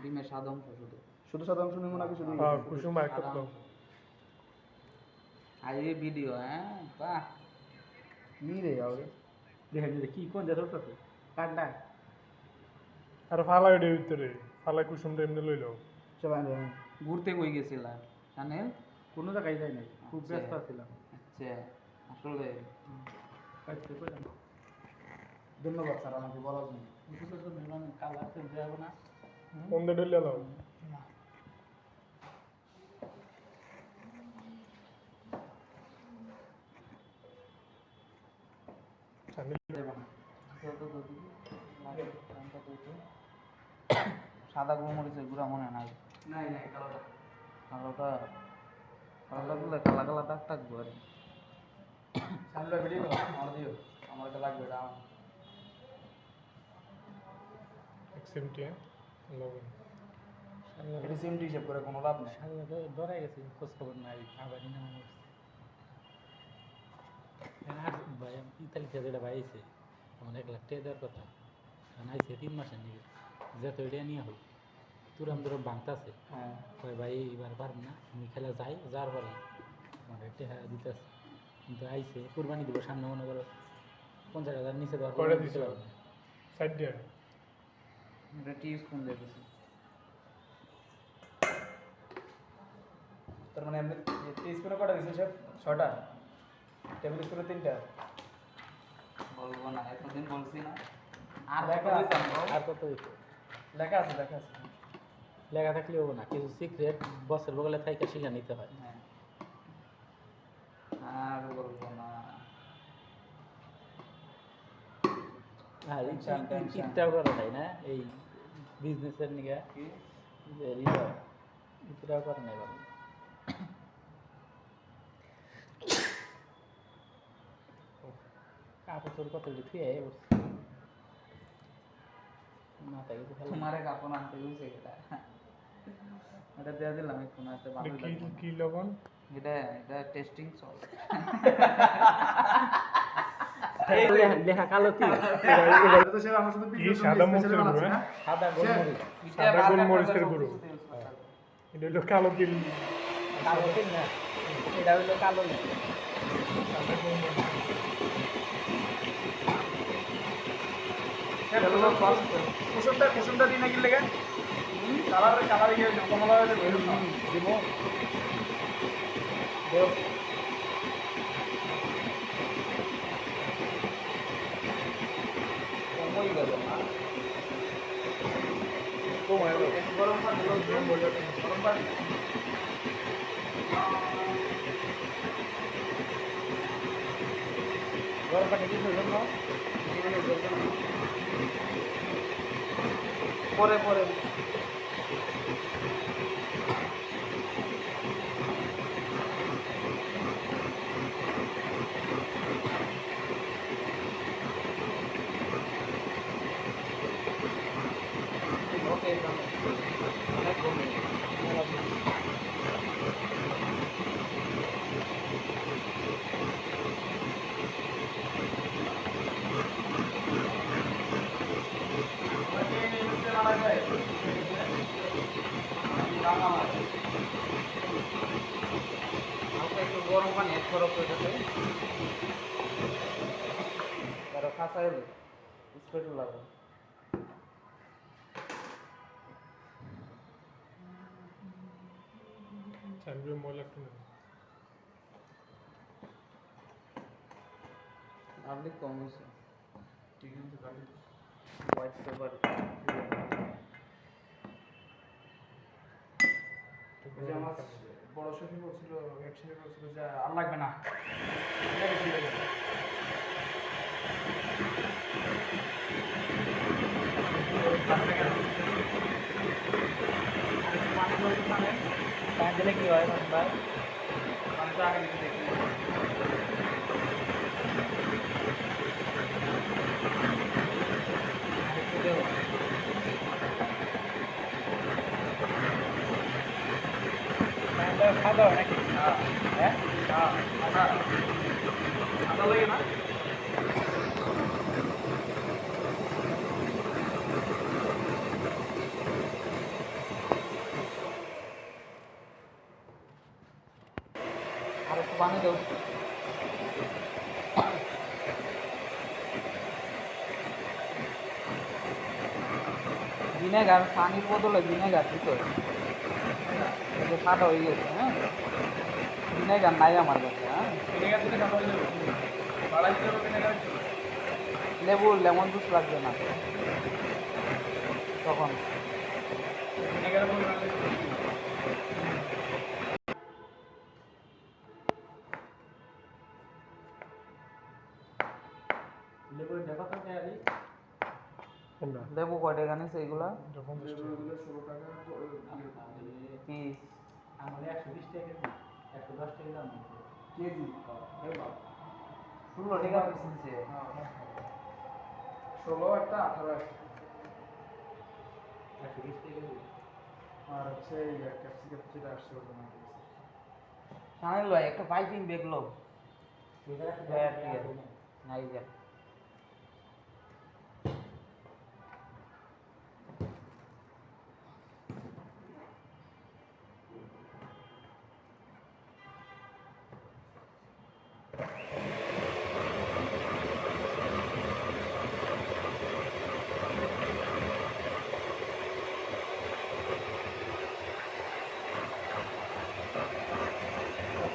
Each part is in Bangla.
ডিমের সাদা অংশ শুধু সাদা অংশ নিব নাকি শুধু কুসুম একটা তো আর এই ভিডিও হ্যাঁ বাহ নি রে আরে দেখেন যে কি কোন জায়গা তো কাটটা আর ফালাই দে ভিতরে ফালাই কুসুমটা এমনি লইলো চবাই রে ঘুরতে কই গেছিলা শানেল কোনো জায়গায় যাই নাই খুব আচ্ছা। ব্যস্ত ছিলাম আচ্ছা আসলে কাটতে কইলাম ধন্যবাদ স্যার আমাকে বলার জন্য কিছু তো মেহমান কালা তো যাব না কোনটা ডেলে লাও যাব না সাদা গোলমরিচের গুঁড়া মনে নাই নাই নাই কালোটা কালোটা কালোটা দিলে কালা কালা দাগ থাকবো আর সামনে ভিডিও আমার দিও আমার এটা লাগবে এটা আমার এক্সএমটি লবণ এটা সিমটি হিসাব করে কোনো লাভ নেই ডরাই গেছি খোঁজ খবর নাই আবার না ভাই ইতালিতে যেটা ভাইছে আমার 1 লাখ টাকা দেওয়ার কথা আনাইছে 3 মাসের নিয়ে যেত এটা নিয়ে হোক তুরাম তুরাম ভাঙতাছে হ্যাঁ কয় ভাই এবার পারবো না আমি খেলা যাই যার পরে আমার টাকা দিতেছে কিন্তু আইছে কুরবানি দিব সামনে মনে করো 50,000 নিচে দেওয়ার কয়টা দিছে? সাইড দিয়ে এটা টি স্পুন দিয়ে দিছি তার মানে এমনি টি স্পুনে কটা দিছেন স্যার 6টা টেবিল স্পুনে 3টা বলবো না এতদিন বলছি না আর দেখা দেখা আর কত হইতো লেখা আছে লেখা থাকলে হবো না কিছু সিক্রেট বসের বগলে থাইকা শিখা নিতে হয় হ্যাঁ আর বলবো না আর Tension, tension. চিন্তাও করা যায় না এই বিজনেসের নিকে কি চিন্তাও করা নাই ভালো কাপড় তোর কত থুয়ে মাথায় কিছু খেলা তোমারে কাপড় আনতে গেছে এটা এটা দিয়ে দিলাম একটু না এতে ভালো কি লাগবে কি লবণ এটা এটা টেস্টিং চল লেখা কালো কি এটা তো স্যার আমার সাথে কি সাদা মরিচের গুঁড়ো হ্যাঁ সাদা গোলমরিচ সাদা গোলমরিচের গুঁড়ো এটা হলো কালো তিল কালো ঠিক না এটা হইলো কালো না সাদা গোলমরিচ কুসুমটা দিই নাকি লেগে কালার ইয়ে কমলা হয়ে যাবে দিব দেও কমই গেল না গরম পানি গরম পানি গরম পানি কিছু জন্য পরে পরে ওকে অনেক কমে হালকা একটু গরম পানি এক খরচ হয়ে যাবে তারা খাঁচা এলে স্প্রেড লাগবে চালবে ময়লা একটু নেবে গার্লিক কম হয়েছে ঠিক আছে গার্লিক হোয়াইট পেপার আমার বড় শফি বলছিল একসাথে বলছিল যে আর লাগবে না এটা বেশি লেগে পানি ধরে পানি পানি দিলে কি হয় ভাই পানিটা আগে দিতে দেখি একটু দেবো পানিটা খাওয়া হয় নাকি হ্যাঁ আদা লাগে না পানি দাও। ভিনেগার, পানির বদলে ভিনেগার দিতে হবে। এই যে সাদা হয়ে গেছে, হ্যাঁ, ভিনেগার নাই আমার কাছে, হ্যাঁ। ভিনেগার দিলে কালো হয়ে যাবে। বাড়াই দিতে হবে ভিনেগার একটু। লেবু লেমন জুস লাগবে না তখন। ভিনেগারের পরিমাণ বেশি। লেবুর দেখা তো দেয়ারি কোনটা লেবু কয় টাকা নিছে এইগুলা? এটা 50 টাকা। লেবুগুলো 16 টাকা পিস আমার 120 টাকা কেজি 110 টাকা দাম নিচ্ছে কেজি। এই বাবা। 16 টাকা পিস নিছে। 16 একটা 18 একটা। 120 টাকা কেজি আর হচ্ছে এই ক্যাপসিকাম যেটা আসছে ওটা না। সানিল ভাই একটা পাইপিং ব্যাগ লো। এটা হ্যাঁ, ঠিক আছে। নাই যা।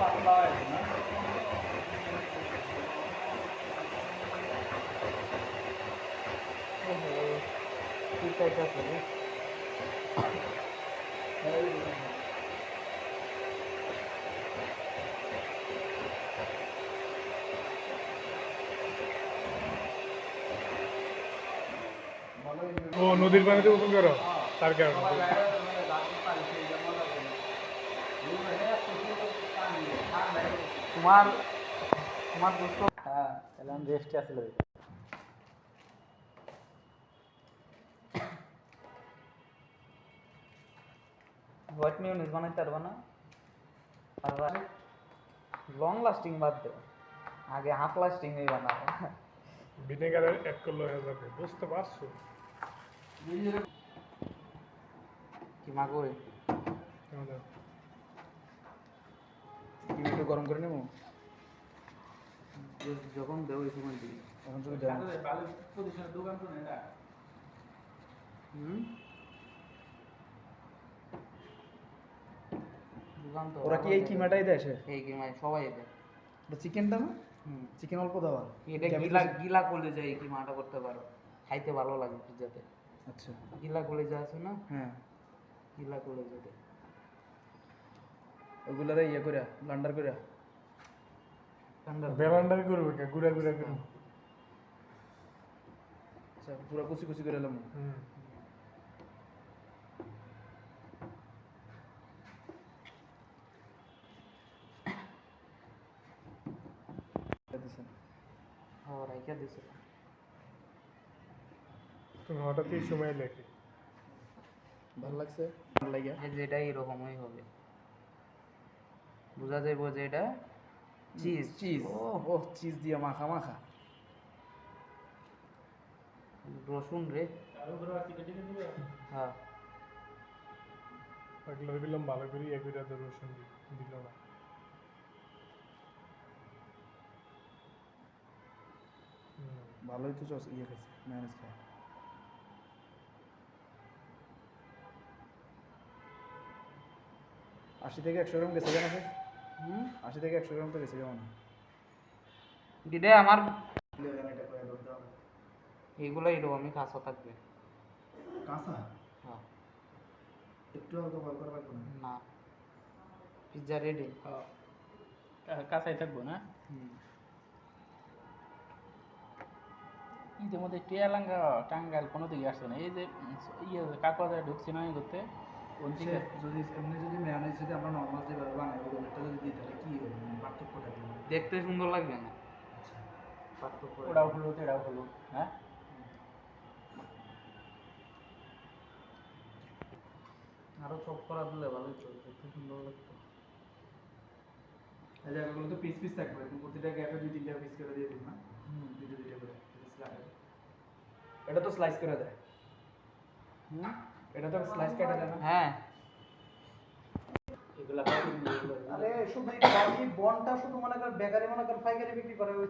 পাতলা হয় না? কি চাইতেছে রে? ও নদীর পানিতে গোসল করো তার কারণে তোমার তোমার দোস্ত, হ্যাঁ তাহলে আমি রেস্টে আসলে হোয়াইট মিউনিস বানাইতে পারবা না? আর লং লাস্টিং বাদ দে, আগে হাফ লাস্টিং এই বানাও। ভিনেগার এক করলে হয়ে যাবে, বুঝতে পারছো? কি মা কই? আমাদের ডিম একটু গরম করে নেবো। যখন দেও এই সময় দিই। এখন যদি দেন ভালো পজিশনের দোকান তো না এটা হুম, দোকান তো ওরা কি এই কিমাটাই দেয় সে? এই কিমা সবাই দেয়। এটা চিকেনটা না? হুম, চিকেন অল্প দেওয়া। এটা গিলা গিলা কলেজা এই কিমাটা করতে পারো, খাইতে ভালো লাগে পিজ্জাতে। আচ্ছা গিলা কলেজা আছে না, হ্যাঁ, গিলা কলেজাতে ওগুলারে ইয়ে করে ব্লান্ডার করে ঠান্ডা বেলান্ডার করবে কে গুড়া গুড়া করবে। আচ্ছা পুরো কুচি কুচি করে এলাম। হুম হ্যাঁ রাইখা দিছে। তুমি হঠাৎ এই সময় লেখে ভালো লাগছে? ভালো লাগে। এই যেটা এরকমই হবে, বোঝা যাইব যে এটা চিজ। চিজ ও চিজ দিয়ে মাখা মাখা। রসুন রে, আরো বড় আছে কেটে দিবে হ্যাঁ এগুলো দিলাম ভালো করে ইয়ে করে তো রসুন দিল না। ভালোই তো চস ইয়ে খাইছে ম্যানেজ খায়। 80 থেকে 100 গ্রাম গেছে কেন? হুম 80 থেকে 100 গ্রাম তো গেছে কেমন? দিদে আমার এইগুলো এরকমই কাঁচা থাকবে। কাঁচা হ্যাঁ একটু হালকা বল করা লাগবে না। না, পিজ্জা রেডি। কাঁচাই থাকবো না হুম, ঈদের মধ্যে টিয়ালাঙ্গা টাঙ্গাইল কোনো দিকে আসছে না এই যে ইয়ে কাকবাজারে ঢুকছি না এই করতে কোন সে দিকে যদি এমনি যদি ম্যানেজ যদি আমরা নর্মাল যেভাবে বানাই ওই রোলটা যদি দিই তাহলে কি হবে? মানে পার্থক্যটা কি হবে? দেখতে সুন্দর লাগবে না, পার্থক্য ওটাও হলুদ এটাও হলুদ হ্যাঁ আরো চপ করা দিলে ভালোই তো, দেখতে সুন্দর লাগতো। এই জায়গাগুলো তো পিস পিস থাকবে, তুমি প্রতিটা গ্যাপে 2-3টা পিস করে দিয়ে দিন না। হুম 2-2 করে এটা তো স্লাইস করে দেয়। হুম এটা তো স্লাইস কেটে দেয় না? হ্যাঁ এগুলা পাইকারি নিয়ে এগুলো আরে শুধু এই বাকি বনটা শুধু মনে কর বেকারি মনে কর পাইকারি বিক্রি করে ওই